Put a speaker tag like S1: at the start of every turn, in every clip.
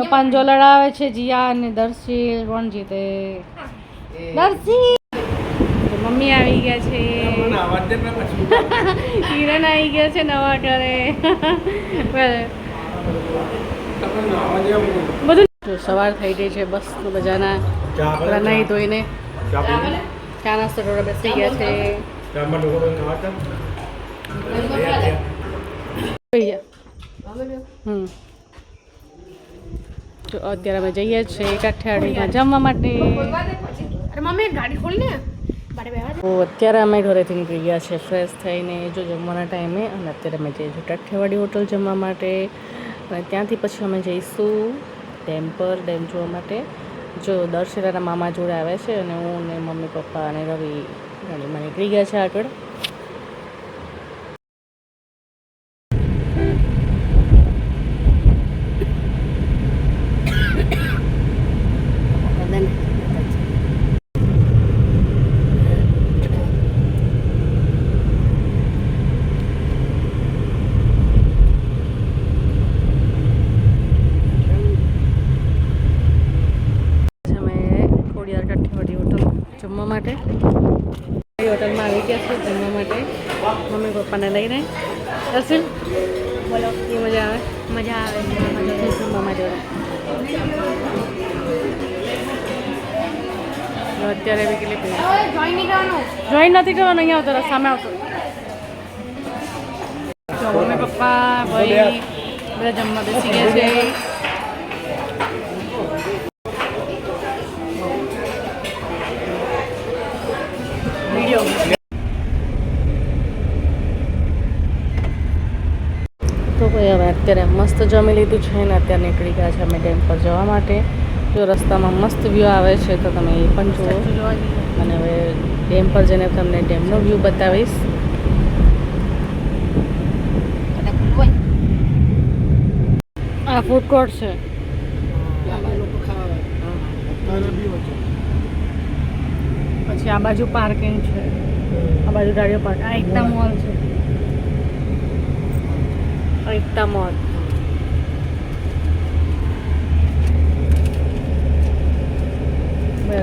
S1: પાંજો લડાવે છે જીયા અને દર્શી. કોણ જીતે? દર્શી. મમ્મી આવી ગયા છે. કિરણ આવી ગયા છે નવા ઘરે. બધું સવાર થઈ ગઈ છે. બસ બધાના નાહી ધોઈને ચા નાસ્તો કરવા બેસી ગયા છે. તો અત્યારે અમે જઈએ છીએ કાઠિયાવાડીમાં જમવા માટે. તો અત્યારે અમે ઘરેથી નીકળી ગયા છે ફ્રેશ થઈને જો જમવાના ટાઈમે. અને અત્યારે અમે જઈએ છીએ કાઠિયાવાડી હોટલ જમવા માટે. અને ત્યાંથી પછી અમે જઈશું ડેમ પર, ડેમ જોવા માટે. જો દર્શનાના મામા જોડે આવે છે અને હું ને મમ્મી પપ્પા અને રવિ ગાડીમાં નીકળી ગયા છે આગળ. જમવા માટે હોટલમાં આવી ગયા છે જમવા માટે મમ્મી પપ્પાને લઈને. દર્શન બોલો, એ મજા આવે? મજા આવે મામા જોડે. અત્યારે બી કેટલી જોઈન નથી કરવાનું. અહીંયા આવતો સામે આવતો. મમ્મી પપ્પા ભાઈ બધા જમવા બેસી ગયા છે. તો ભાઈ હવે અત્યારે મસ્ત જમી લીધું છે ને અત્યારે નીકળી ગયા છે અમે ડેમ પર જવા માટે. જો રસ્તામાં મસ્ત વ્યૂ આવે છે તો તમે એ પણ જુઓ. અને હવે ડેમ પર જઈને તમને ડેમનો વ્યૂ બતાવીશ. આ ફૂડ કોર્ટ છે. પછી આ બાજુ પાર્કિંગ છે. આ બાજુ ગાડીઓ પાર્ક. આ એકતા મોલ છે. એકતા મોલ.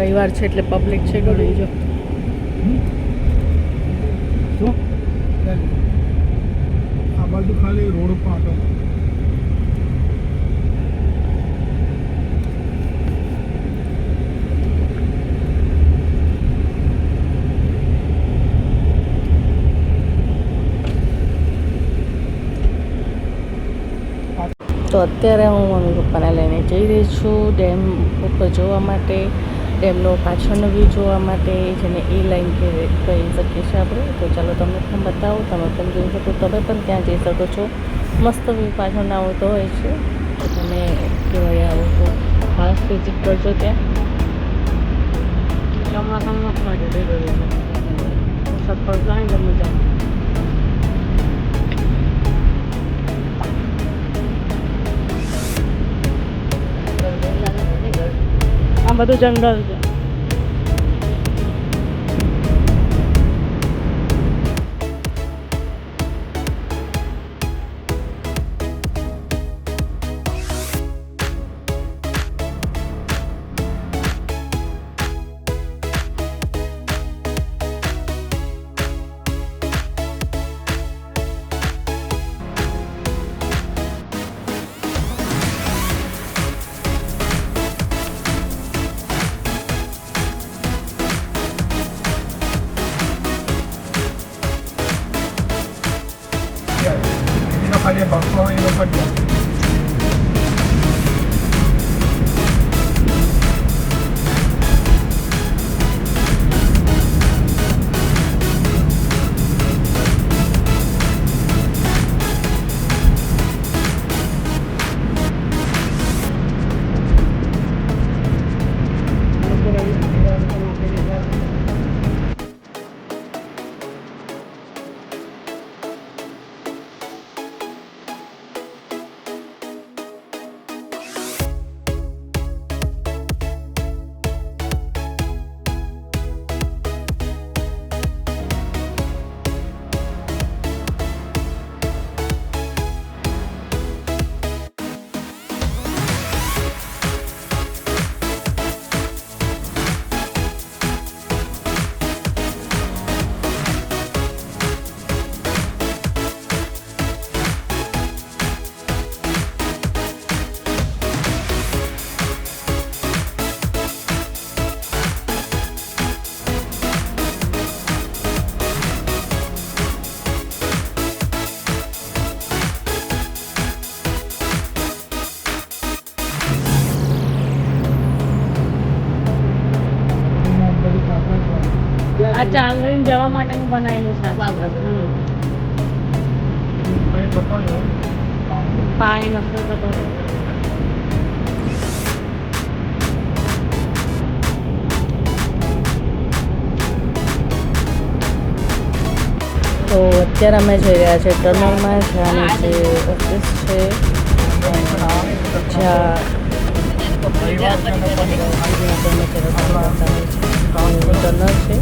S1: રવિવાર છે એટલે પબ્લિક છે ઘણી. જો
S2: આ બાજુ ખાલી રોડ પાટો.
S1: તો અત્યારે હું મમ્મી પપ્પાને લઈને જઈ રહી છું ડેમ ઉપર જોવા માટે. ડેમનો પાછળનો વ્યૂ જોવા માટે, જેને એ લાઈન કહી શકીએ છીએ આપણે. તો ચાલો તમને પણ બતાવો, તમે પણ જોઈ શકો. તમે પણ ત્યાં જઈ શકો છો. મસ્ત વ્યૂ પાછળના આવતો હોય છે. તો તમે કહેવાય આવો તો ખાસ વિઝિટ કરજો ત્યાં. ચોમાસામાં મસ્ત લાગે છે. વરસાદ પડતો હોય એટલે મજા. આ બધું જંગલ છે. ચાલીને જવા માટેનું બનાવેલું છે પાણી નથી થતો તો અત્યારે અમે જઈ રહ્યા છીએ ટનલમાં જ્યાં નીચે ઓફિસ છે જ્યાં ટનલ છે.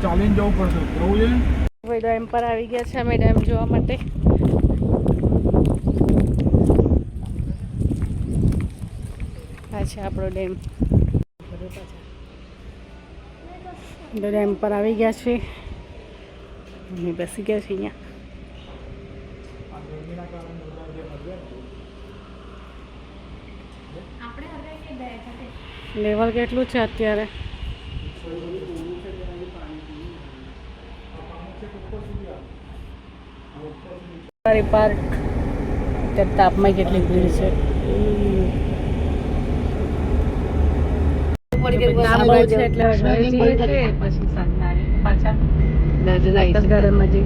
S2: ચાલીને જવું પડશે જવું છે.
S1: હવે ડેમ પર આવી ગયા છે અમે ડેમ જોવા માટે. આ છે આપણો ડેમ. ડેમ પર આવી ગયા છે અમે બેસી ગયા છે અહીંયા. લેવલ કેટલું છે અત્યારે? પાર્ક અત્યારે તાપમાં કેટલી ભીડ છે. ગાર્ડનમાં જઈ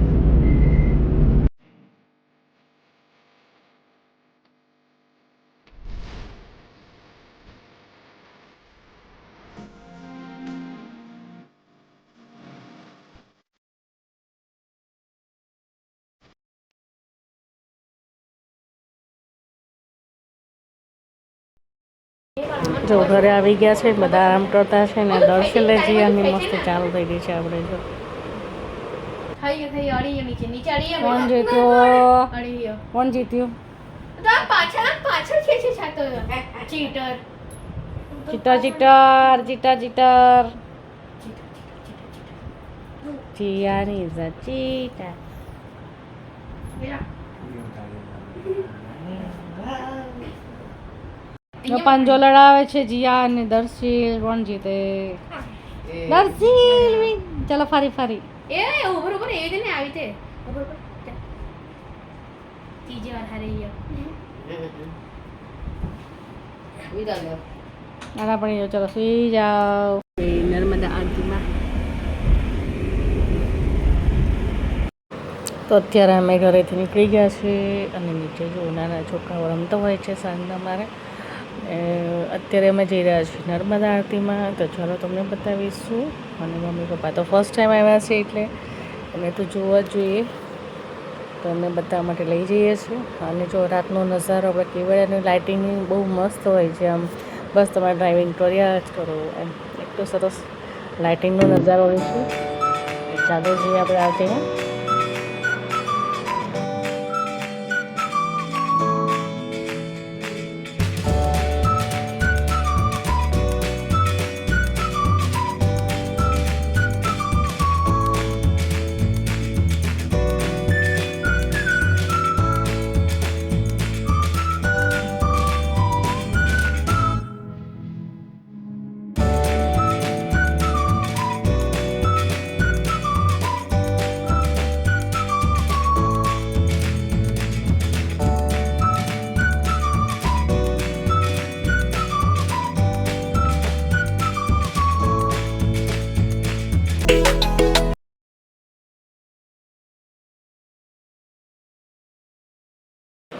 S1: જો ઘરે આવી ગયા છે બધા આરામ કરતા છે ને દર્શન જીયાની મસ્ત ચાલુ થઈ ગઈ છે. આપણે જો કોણ જીત્યો? કોણ જીત્યું? ચીટર ચીટર ચીટર ચીટર જીયાની ચીટર. પાંજો લડાવે છે જીયા અને દર્શીલ. કોણ જીતે? દર્શીલ. ચાલો ફરી ફરી
S3: એ બરોબર એ જ ને આવી તે બરોબર ત્રીજી વાર હારી ગયો
S1: આના પણ ચલો સુઈ જાઓ. નર્મદા આરતીમાં તો અત્યારે અમે ઘરેથી નીકળી ગયા છીએ અને નીચે જો નાના છોકરાઓ રમતા હોય છે સાંજના. મારે અત્યારે અમે જઈ રહ્યા છીએ નર્મદા આરતીમાં. તો ચાલો તમને બતાવીશું. અને મમ્મી પપ્પા તો ફર્સ્ટ ટાઈમ આવ્યા છે એટલે એમને તો જોવા જ જોઈએ, તો એમને બતાવવા માટે લઈ જઈએ છીએ. અને જો રાતનો નજારો આપણે કેવડિયાની લાઇટિંગ બહુ મસ્ત હોય છે. આમ બસ તમારે ડ્રાઇવિંગ કર્યા જ કરો એમ એટલો સરસ લાઇટિંગનો નજારો હોય છે. ચાલો જઈએ આપણે આરતીમાં.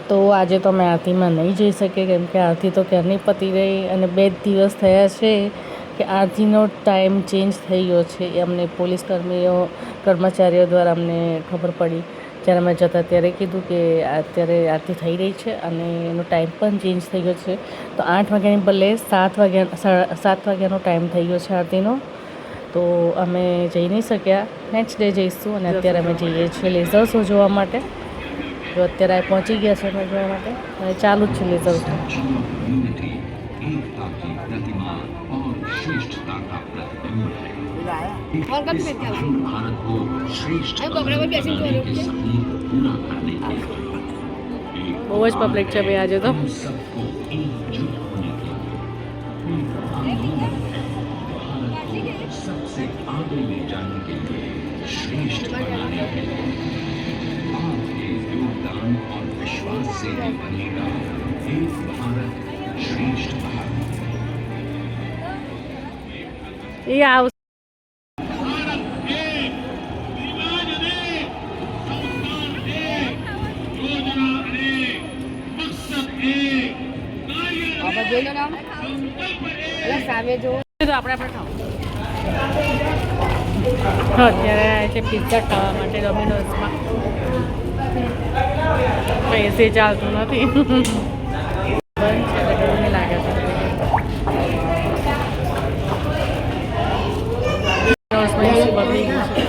S1: તો આજે તો અમે આરતીમાં નહીં જઈ શકીએ કેમ કે આરતી તો ક્યારની પતી ગઈ અને 2 દિવસ થયા છે કે આરતીનો ટાઈમ ચેન્જ થઈ ગયો છે. એ અમને પોલીસ કર્મચારીઓ દ્વારા અમને ખબર પડી. જ્યારે અમે જતા ત્યારે કીધું કે અત્યારે આરતી થઈ રહી છે અને એનો ટાઈમ પણ ચેન્જ થઈ ગયો છે. તો 8 વાગ્યાની બદલે 7 વાગ્યાનો ટાઈમ થઈ ગયો છે આરતીનો. તો અમે જઈ નહીં શક્યા, નેક્સ્ટ ડે જઈશું. અને અત્યારે અમે જઈએ છીએ લેઝર શો જોવા માટે. તો અત્યારે પહોંચી ગયા છે અમે જોવા માટે અને ચાલુ જ છે લેઝર શો.
S4: यूनिटी एकता की प्रतिमा और श्रेष्ठता का प्रतिबिंब है.
S3: और कब से क्या हुआ?
S4: भारत को श्रेष्ठ
S3: अरे बाप रे, बाप रे, ऐसे
S4: बनाने
S3: क्यों
S4: के
S3: हो
S4: सपने को पूरा करने के लिए
S1: બહુ જ પબ્લિક છે ભાઈ આજે તો.
S4: हम सबको एकजुट होने के लिए भारत को सबसे आगे ले जाने के लिए श्रेष्ठ बनाने के लिए आपके योगदान और विश्वास से ही बनेगा एक भारत श्रेष्ठ भारत.
S1: એ આવશે.
S3: अब જોઈ લો નામ એટલે સામે જો
S1: તો આપણે ખાવું. અત્યારે આવ્યા છે પિઝા ખાવા માટે ડોમિનોઝમાં. પૈસે ચાલતું નથી. બંધ છે એટલે ગરમી લાગે છે. ડોમિનોઝમાં એસી બગડી ગયું છે.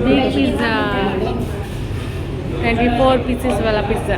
S1: बिग पिज़्ज़ा 24 पीसेस वाला पिज़्ज़ा.